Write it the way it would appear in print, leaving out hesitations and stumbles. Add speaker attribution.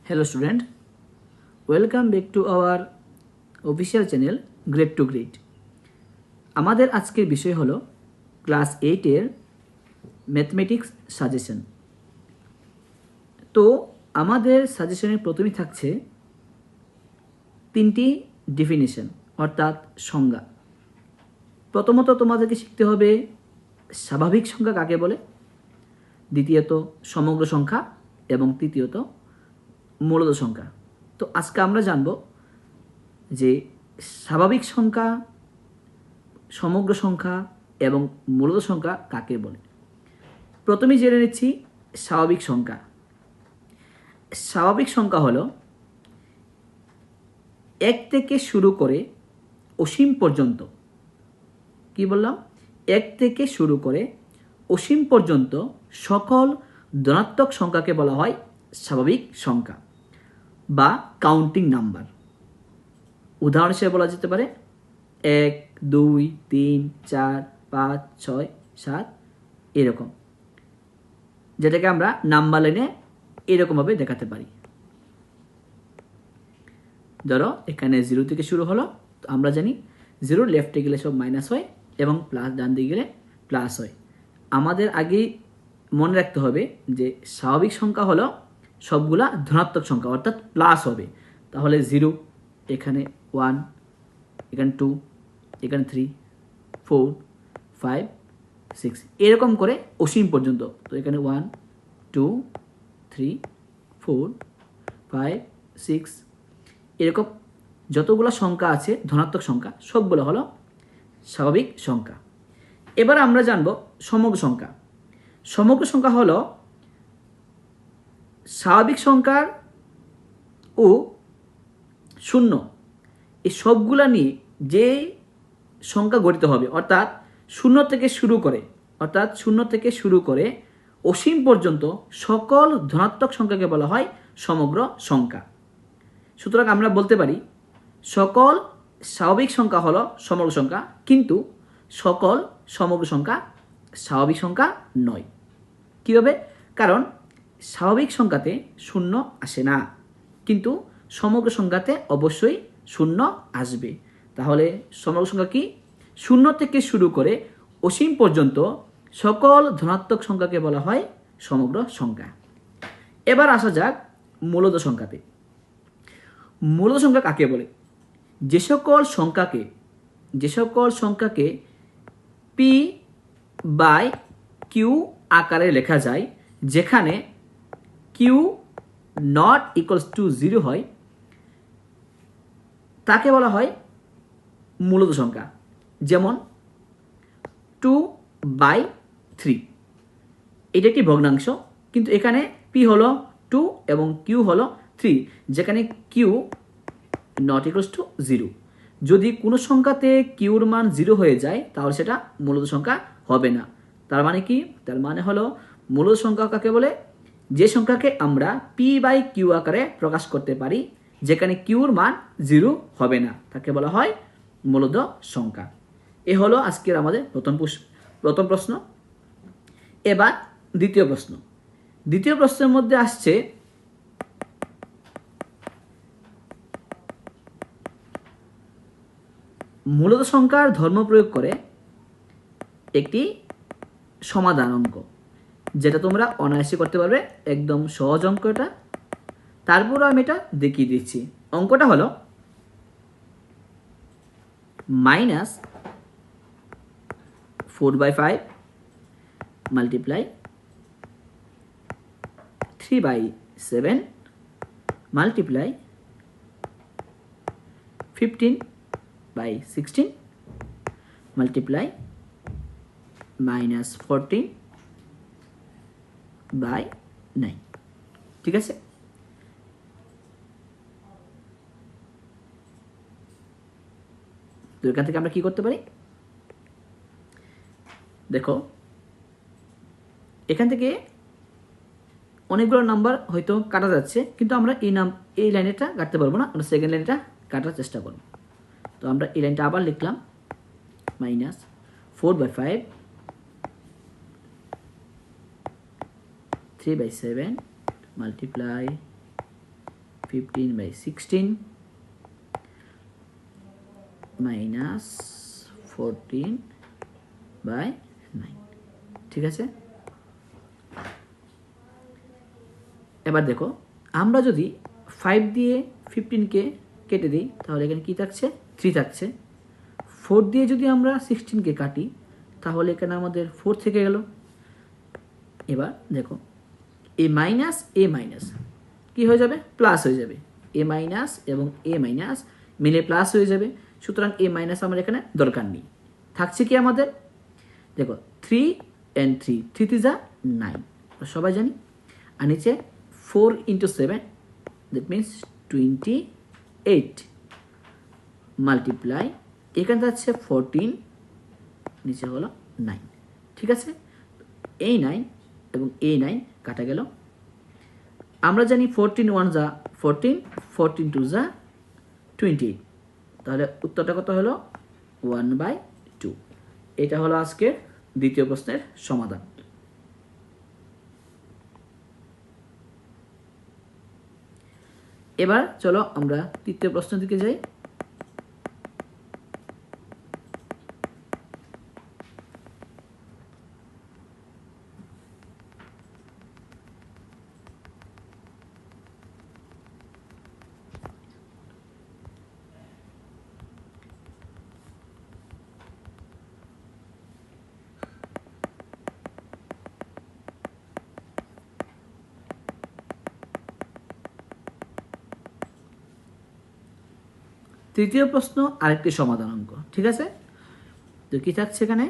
Speaker 1: Hello student, welcome back to our official channel Grade to Grade. আমাদের আজকের বিষয় হলো ক্লাস 8 এর ম্যাথমেটিক্স সাজেশন। তো আমাদের সাজেশনের প্রথমেই থাকছে তিনটি ডেফিনিশন অর্থাৎ সংজ্ঞা। প্রথমত তোমাদেরকে শিখতে হবে স্বাভাবিক সংখ্যা কাকে বলে, দ্বিতীয়ত সমগ্র সংখ্যা এবং তৃতীয়ত মূলদ সংখ্যা। তো আজকে আমরা জানব যে স্বাভাবিক সংখ্যা, সমগ্র সংখ্যা এবং মূলদ সংখ্যা কাকে বলে। প্রথমেই জেনে নিচ্ছি স্বাভাবিক সংখ্যা। স্বাভাবিক সংখ্যা হলো 1 থেকে শুরু করে অসীম পর্যন্ত, কি বললাম, 1 থেকে শুরু করে অসীম পর্যন্ত সকল ধনাত্মক সংখ্যাকে বলা হয় স্বাভাবিক সংখ্যা বা কাউন্টিং নাম্বার। উদাহরণ হিসেবে বলা যেতে পারে 1, 2, 3, 4, 5, 6, 7 এরকম, যেটাকে আমরা নাম্বার লাইনে এরকমভাবে দেখাতে পারি। ধরো এখানে 0 থেকে শুরু হলো, তো আমরা জানি 0 লেফটে গেলে সব মাইনাস হয় এবং প্লাস ডান দিকে গেলে প্লাস হয়। আমাদের আগেই মনে রাখতে হবে যে স্বাভাবিক সংখ্যা হলো সবগুলা ধনাত্মক সংখ্যা অর্থাৎ প্লাস হবে। তাহলে 0, এখানে 1, এখানে 2, এখানে 3, 4, 5, 6 এরকম করে অসীম পর্যন্ত। তো এখানে 1, 2, 3, 4, 5, 6 এরকম যতগুলো সংখ্যা আছে ধনাত্মক সংখ্যা সবগুলো হলো স্বাভাবিক সংখ্যা। এবার আমরা জানব সমগ্র সংখ্যা। সমগ্র সংখ্যা হলো স্বাভাবিক সংখ্যার ও শূন্য এই সবগুলা নিয়ে যে সংখ্যা গঠিত হবে, অর্থাৎ শূন্য থেকে শুরু করে অসীম পর্যন্ত সকল ধনাত্মক সংখ্যাকে বলা হয় সমগ্র সংখ্যা। সুতরাং আমরা বলতে পারি সকল স্বাভাবিক সংখ্যা হলো সমগ্র সংখ্যা, কিন্তু সকল সমগ্র সংখ্যা স্বাভাবিক সংখ্যা নয়। কীভাবে? কারণ স্বাভাবিক সংখ্যাতে শূন্য আসে না, কিন্তু সমগ্র সংখ্যাতে অবশ্যই শূন্য আসবে। তাহলে সমগ্র সংখ্যা কি? শূন্য থেকে শুরু করে অসীম পর্যন্ত সকল ধনাত্মক সংখ্যাকে বলা হয় সমগ্র সংখ্যা। এবার আসা যাক মূলদ সংখ্যাতে। মূলদ সংখ্যা কাকে বলে? যে সকল সংখ্যাকে পি বাই কিউ আকারে লেখা যায়, যেখানে কিউ নট ইকুয়ালস টু 0 হয়, তাকে বলা হয় মূলদ সংখ্যা। যেমন 2/3, এটা একটি ভগ্নাংশ, কিন্তু এখানে পি হলো 2 এবং কিউ হলো 3, যেখানে কিউ নট ইকুয়ালস টু 0। যদি কোনো সংখ্যাতে কিউর মান 0 হয়ে যায় তাহলে সেটা মূলদ সংখ্যা হবে না। তার মানে কি? তার মানে হলো মূলদ সংখ্যা কাকে বলে? যে সংখ্যাকে আমরা পি বাই কিউ আকারে প্রকাশ করতে পারি, যেখানে কিউর মান 0 হবে না, তাকে বলা হয় মূলদ সংখ্যা। এ হলো আজকের আমাদের প্রথম প্রশ্ন। এবার দ্বিতীয় প্রশ্ন। দ্বিতীয় প্রশ্নের মধ্যে আসছে মূলদ সংখ্যার ধর্ম প্রয়োগ করে একটি সমাধান অঙ্ক, যেটা তোমরা অনায়াসে করতে পারবে। একদম সহজ অঙ্ক এটা, তারপরও আমি এটা দেখিয়ে দিচ্ছি। অঙ্কটা হলো -4/5 মাল্টিপ্লাই 3/7 মাল্টিপ্লাই 15/16 মাল্টিপ্লাই -14/9। ঠিক আছে? তো এখান থেকে আমরা কি করতে পারি? দেখো, এখান থেকে অনেকগুলো নাম্বার হয়তো কাটা যাচ্ছে, কিন্তু আমরা এই লাইনটা কাটতে পারবো না, আমরা সেকেন্ড লাইনটা কাটার চেষ্টা করব। তো আমরা এই লাইনটা আবার লিখলাম -4/5 3/7 multiply 15/16 মাইনাস 14/9। ঠিক আছে, এবার দেখো আমরা যদি 5 দিয়ে 15কে কেটে দিই তাহলে এখানে কি থাকছে, 3 থাকছে। 4 দিয়ে যদি আমরা 16কে কাটি তাহলে এখানে আমাদের 4 থেকে গেল। এবার দেখো এ মাইনাস কি হয়ে যাবে, প্লাস হয়ে যাবে। এ মাইনাস এবং এ মাইনাস মিলে প্লাস হয়ে যাবে, সুতরাং এ মাইনাস আমার এখানে দরকার নেই। থাকছে কি আমাদের, দেখো 3 and 3 3 3 যা 9, সবাই জানি। আর নিচে 4 into 7 দ্যাট মিনস 28 মাল্টিপ্লাই এখানে যাচ্ছে 14, নিচে হলো 9। ঠিক আছে, এই 9 এবং এই 9 কাটা গেল। আমরা জানি 14 1 যা 14, 14 2 যা 28, তাহলে উত্তরটা কত হলো 1/2। এটা হলো আজকের দ্বিতীয় প্রশ্নের সমাধান। এবার চলো আমরা তৃতীয় প্রশ্নের দিকে যাই। তৃতীয় প্রশ্ন আরেকটি সমাধান অঙ্ক। ঠিক আছে, তো কি থাকছে এখানে,